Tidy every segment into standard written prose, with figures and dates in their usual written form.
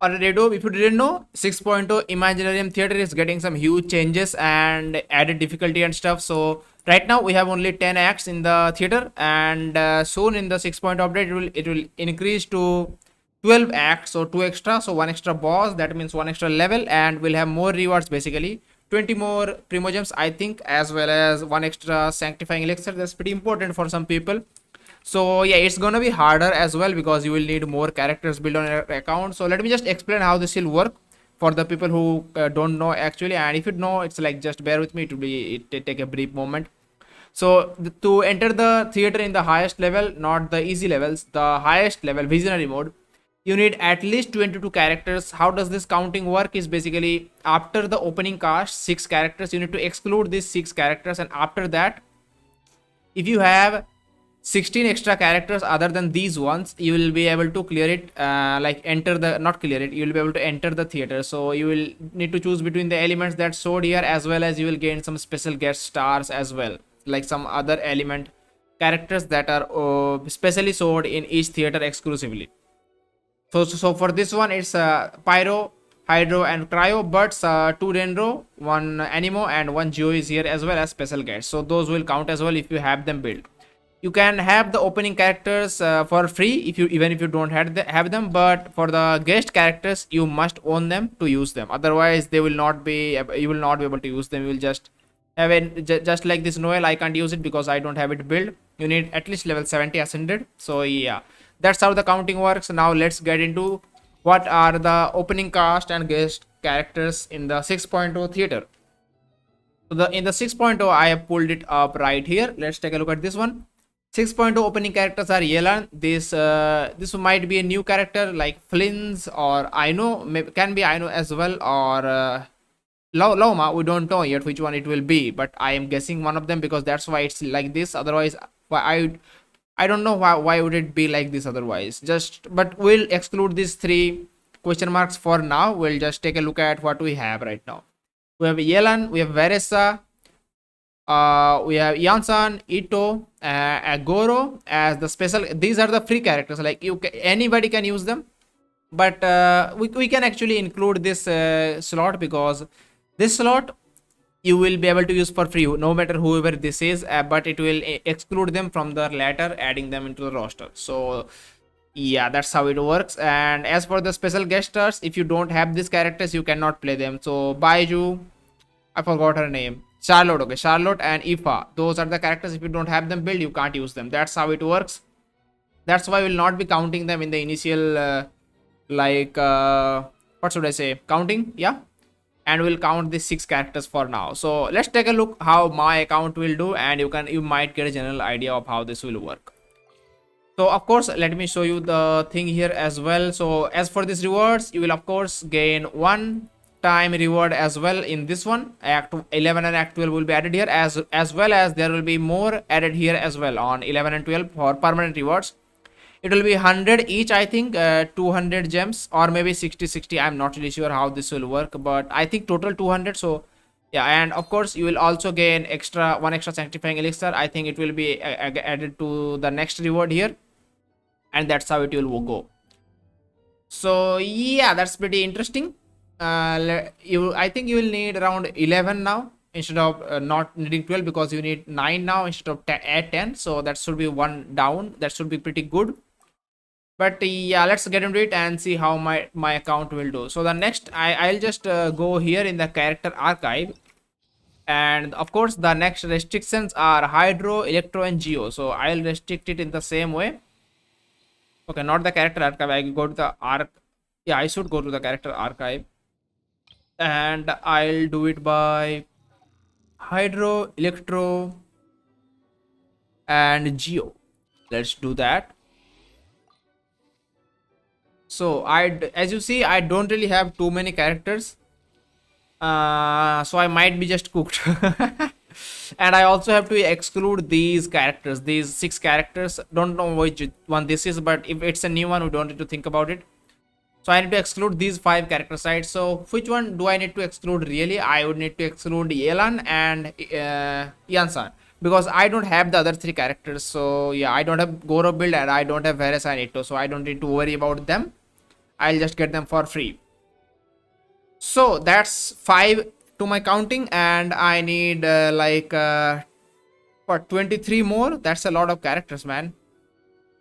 already do. If you didn't know, 6.0 Imaginarium Theater is getting some huge changes and added difficulty and stuff. So right now we have only 10 acts in the theater, and soon in the 6.0 update it will increase to 12 acts, so 2 extra, so 1 extra boss, that means 1 extra level, and we'll have more rewards, basically 20 more primogems I think, as well as 1 extra sanctifying elixir. That's pretty important for some people. So yeah, it's gonna be harder as well because you will need more characters built on your account. So let me just explain how this will work for the people who don't know actually, and if you know, it's like just bear with me. It take a brief moment. So to enter the theater in the highest level, not the easy levels, the highest level, visionary mode, you need at least 22 characters. How does this counting work? Is basically after the opening cast 6 characters, you need to exclude these 6 characters, and after that, if you have 16 extra characters other than these ones, you will be able to clear it, like enter the, not clear it, you will be able to enter the theater. So you will need to choose between the elements that showed here, as well as you will gain some special guest stars as well, like some other element characters that are specially showed in each theater exclusively. So for this one, it's pyro, hydro, and cryo, but 2 dendro, 1 animo, and 1 geo is here, as well as special guests. So those will count as well if you have them built. You can have the opening characters for free if you, even if you don't have them, but for the guest characters you must own them to use them. Otherwise they will not be, you will not be able to use them. You will just have it, just like this Noel. I can't use it because I don't have it built. You need at least level 70 ascended. So yeah, that's how the counting works. Now let's get into what are the opening cast and guest characters in the 6.0 theater. So in the 6.0, I have pulled it up right here. Let's take a look at this one. 6.0 opening characters are Yelan. This might be a new character like Flins or Aino, can be Aino as well, or Lauma. We don't know yet which one it will be, but I am guessing one of them because that's why it's like this. Otherwise, I don't know why would it be like this otherwise. But we'll exclude these 3 question marks for now. We'll just take a look at what we have right now. We have Yelan, we have Veresa, we have Yansan, Ito, Agoro as the special. These are the free characters, like anybody can use them, but we can actually include this slot, because this slot you will be able to use for free no matter whoever this is, but it will exclude them from the latter, adding them into the roster. So yeah, that's how it works. And as for the special guest stars, if you don't have these characters, you cannot play them. So Baiju, I forgot her name, Charlotte, okay, Charlotte and Ifa, those are the characters. If you don't have them built, you can't use them. That's how it works. That's why we'll not be counting them in the initial what should I say, counting. Yeah, and we'll count these 6 characters for now. So let's take a look how my account will do, and you might get a general idea of how this will work. So of course, let me show you the thing here as well. So as for these rewards, you will of course gain 1 time reward as well in this one. Act 11 and Act 12 will be added here, as well as there will be more added here as well on 11 and 12 for permanent rewards. It will be 100 each, I think, 200 gems, or maybe 60. I'm not really sure how this will work, but I think total 200. So yeah, and of course you will also gain 1 extra sanctifying elixir. I think it will be added to the next reward here, and that's how it will go. So yeah, that's pretty interesting. I think you will need around 11 now, instead of not needing 12, because you need 9 now instead of 10. So that should be 1 down. That should be pretty good. But yeah, let's get into it and see how my account will do. So the next, I'll just go here in the character archive, and of course the next restrictions are hydro, electro, and geo. So I'll restrict it in the same way. Okay, not the character archive. I go to the yeah, I should go to the character archive, and I'll do it by hydro, electro, and geo. Let's do that. So as you see, I don't really have too many characters, so I might be just cooked. And I also have to exclude these characters, these 6 characters. Don't know which one this is, but if it's a new one, we don't need to think about it. So I need to exclude these 5 character sites. So which one do I need to exclude really? I would need to exclude Yelan and Yansan, because I don't have the other 3 characters. So yeah, I don't have Goro build, and I don't have Varka and Ito, so I don't need to worry about them. I'll just get them for free. So that's 5 to my counting, and I need for 23 more. That's a lot of characters, man.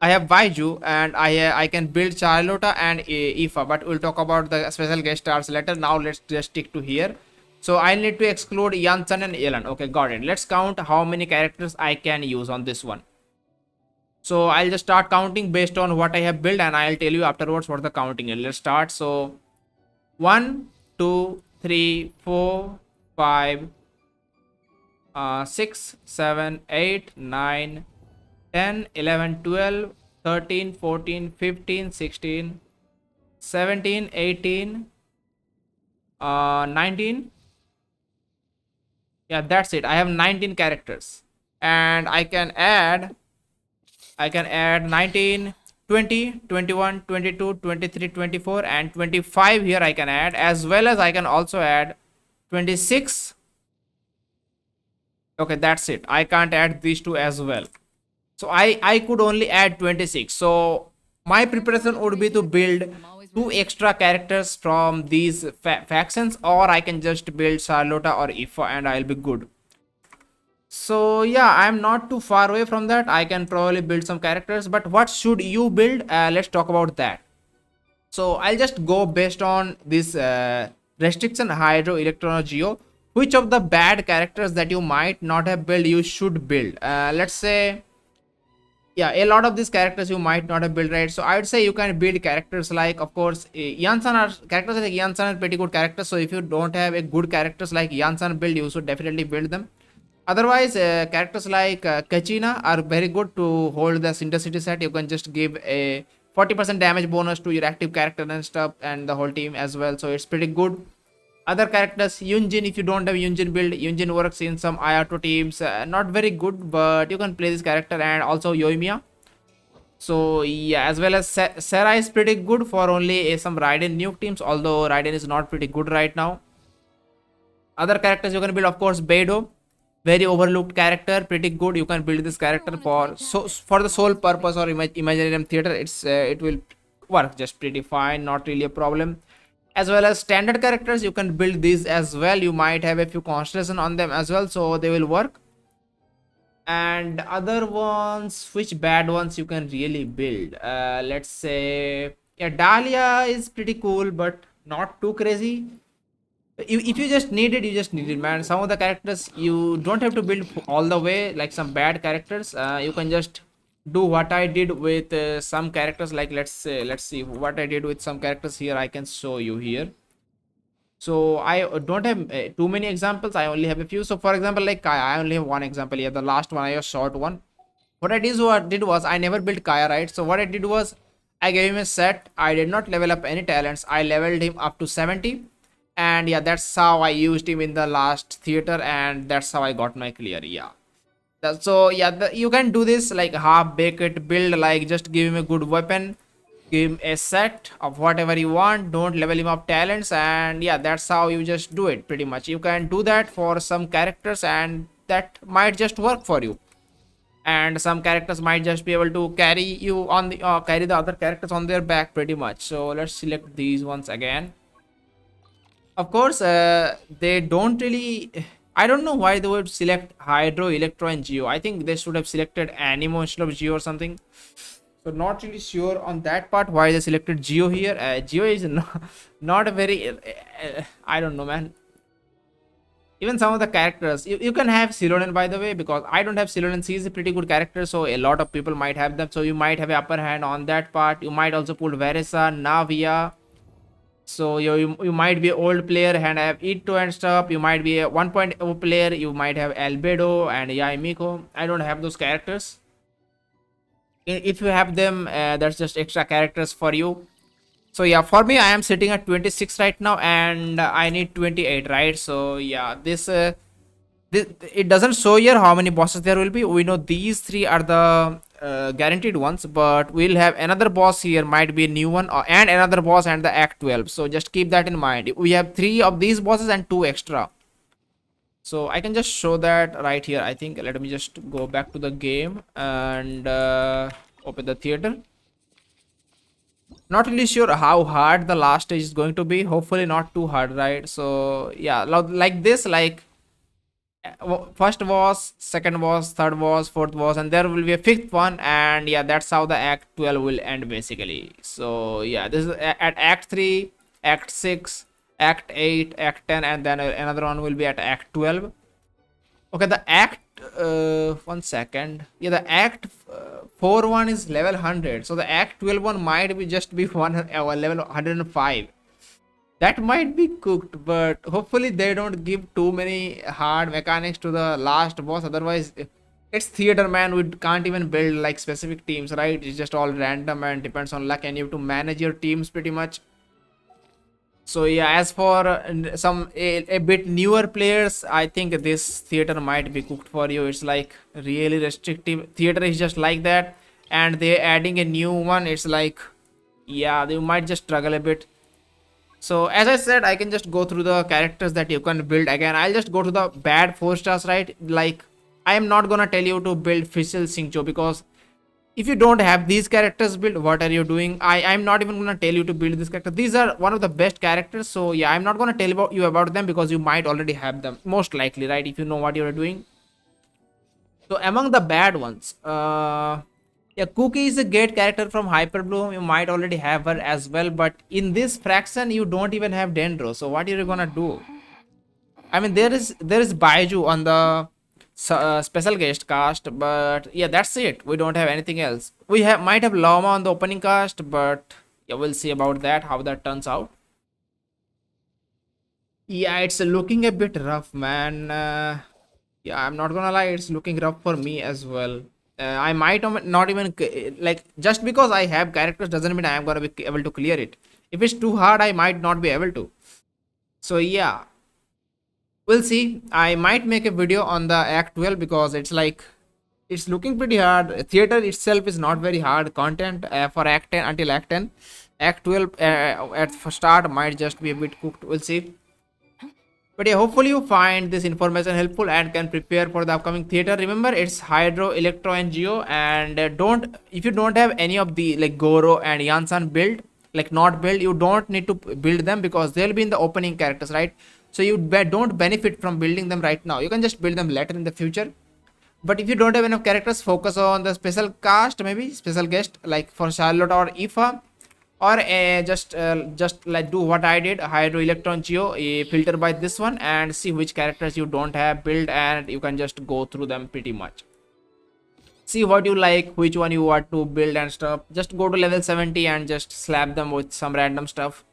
I have Baiju, and I can build Charlotta and Ifa, but we'll talk about the special guest stars later. Now let's just stick to here. So I need to exclude Janssen and Elan. Okay, got it. Let's count how many characters I can use on this one. So I'll just start counting based on what I have built, and I'll tell you afterwards what the counting is. Let's start. So 1, 2, 3, 4, 5, 6, 7, 8, 9, 10, 11, 12, 13, 14, 15, 16, 17, 18, 19. Yeah, that's it. I have 19 characters, and I can add 19, 20, 21, 22, 23, 24, and 25 here I can add, as well as I can also add 26. Okay, that's it. I can't add these two as well. So I could only add 26. So my preparation would be to build 2 extra characters from these factions, or I can just build Charlotta or Ifa and I'll be good. So yeah, I'm not too far away from that. I can probably build some characters, but what should you build? Let's talk about that. So I'll just go based on this restriction hydro electron geo. Which of the bad characters that you might not have built you should build? Let's say, yeah, a lot of these characters you might not have built, right? So I would say you can build characters like, of course, Janssen are characters like Janssen are pretty good characters. So if you don't have a good characters like Janssen build, you should definitely build them. Otherwise, characters like Kachina are very good to hold the Intercity set. You can just give a 40% damage bonus to your active character and stuff, and the whole team as well. So it's pretty good. Other characters, Yunjin, if you don't have Yunjin build, Yunjin works in some IR2 teams. Not very good, but you can play this character, and also Yoimiya. So yeah, as well as Sarah is pretty good for only some Raiden nuke teams, although Raiden is not pretty good right now. Other characters you can build, of course, Beidou, very overlooked character, pretty good. You can build this character for the sole purpose or Imaginarium Theater. It will work just pretty fine, not really a problem. As well as standard characters, you can build these as well. You might have a few constellation on them as well, so they will work. And other ones, which bad ones you can really build? Let's say, yeah, Dahlia is pretty cool, but not too crazy. If you just need it, you just need it, man. Some of the characters you don't have to build all the way, like some bad characters. You can just do what I did with some characters. Like let's see what I did with some characters here. I can show you here. So I don't have too many examples. I only have a few. So for example, like Kaya, I only have one example here. The last one, I have short one. What I did was I never built Kaya, right? So what I did was I gave him a set. I did not level up any talents. I leveled him up to 70. And yeah, that's how I used him in the last theater, and that's how I got my clear. Yeah. So yeah, you can do this like half baked build, like just give him a good weapon, give him a set of whatever you want, don't level him up talents, and yeah, that's how you just do it pretty much. You can do that for some characters, and that might just work for you. And some characters might just be able to carry you on the carry the other characters on their back pretty much. So let's select these ones again. Of course, they don't really. I don't know why they would select Hydro, Electro, and Geo. I think they should have selected Animo instead of Geo or something. So not really sure on that part why they selected Geo here. Geo is not a very. I don't know, man. Even some of the characters, you can have Silonen, by the way, because I don't have Silonen. He is a pretty good character, so a lot of people might have them. So you might have an upper hand on that part. You might also pull Veresa, Navia. So you might be an old player and have Ito and stuff. You might be a 1.0 player. You might have Albedo and Yaimiko. I don't have those characters. If you have them, that's just extra characters for you. So yeah, for me, I am sitting at 26 right now, and I need 28, right? So yeah, this it doesn't show here how many bosses there will be. We know these 3 are the guaranteed ones, but we'll have another boss here, might be a new one, and another boss and the act 12. So just keep that in mind. We have 3 of these bosses and 2 extra. So I can just show that right here. I think let me just go back to the game and open the theater. Not really sure how hard the last stage is going to be. Hopefully not too hard, right? So yeah, like this, like first was, second was, third was, fourth was, and there will be a fifth one, and yeah, that's how the act 12 will end basically. So yeah, this is at act 3, act 6, act 8, act 10, and then another one will be at act 12. Okay, the act one second. Yeah, the act 4 one is level 100, so the act 12 one might be just be one level 105. That might be cooked, but hopefully they don't give too many hard mechanics to the last boss. Otherwise, it's theater, man. We can't even build like specific teams, right? It's just all random and depends on luck, and you have to manage your teams pretty much. So yeah, as for some a bit newer players, I think this theater might be cooked for you. It's like really restrictive. Theater is just like that, and they're adding a new one. It's like, yeah, they might just struggle a bit. So as I said, I can just go through the characters that you can build. Again, I'll just go to the bad 4 stars, right? Like, I am not gonna tell you to build Fischl Singcho, because if you don't have these characters built, what are you doing? I'm not even gonna tell you to build this character. These are one of the best characters. So yeah, I'm not gonna tell you about them because you might already have them, most likely, right? If you know what you're doing. So among the bad ones, yeah, Cookie is a great character from Hyperbloom. You might already have her as well, but in this fraction, you don't even have Dendro. So what are you gonna do? I mean, there is Baiju on the special guest cast, but yeah, that's it. We don't have anything else. We might have Lauma on the opening cast, but yeah, we'll see about that, how that turns out. Yeah, it's looking a bit rough, man. Yeah, I'm not gonna lie, it's looking rough for me as well. I might not even like, just because I have characters doesn't mean I am gonna be able to clear it. If it's too hard, I might not be able to. So yeah, we'll see. I might make a video on the act 12 because it's like, it's looking pretty hard. Theater itself is not very hard content for act 10 until act 10. Act 12 at start might just be a bit cooked. We'll see. But yeah, hopefully you find this information helpful and can prepare for the upcoming theater. Remember, it's Hydro, Electro, and Geo. And if you don't have any of the like Goro and Yansan build, like not build, you don't need to build them because they'll be in the opening characters, right? So you don't benefit from building them right now. You can just build them later in the future. But if you don't have enough characters, focus on the special cast, maybe special guest, like for Charlotte or Ifa, or just like do what I did, Hydro, Electron, Geo, filter by this one and see which characters you don't have build, and you can just go through them pretty much. See what you like, which one you want to build and stuff. Just go to level 70 and just slap them with some random stuff,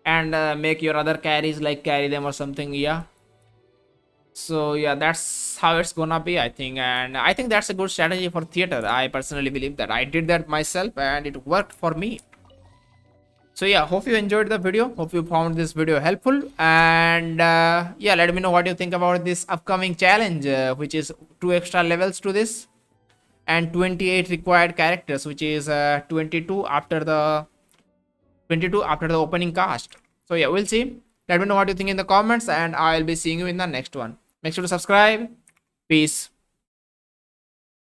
and make your other carries like carry them or something. Yeah, so yeah, that's how it's gonna be, I think. And I think that's a good strategy for theater. I personally believe that. I did that myself and it worked for me. So yeah, hope you enjoyed the video. Hope you found this video helpful. And yeah, let me know what you think about this upcoming challenge, which is 2 extra levels to this and 28 required characters, which is 22 after the opening cast. So yeah, we'll see. Let me know what you think in the comments, and I'll be seeing you in the next one. Make sure to subscribe. Peace.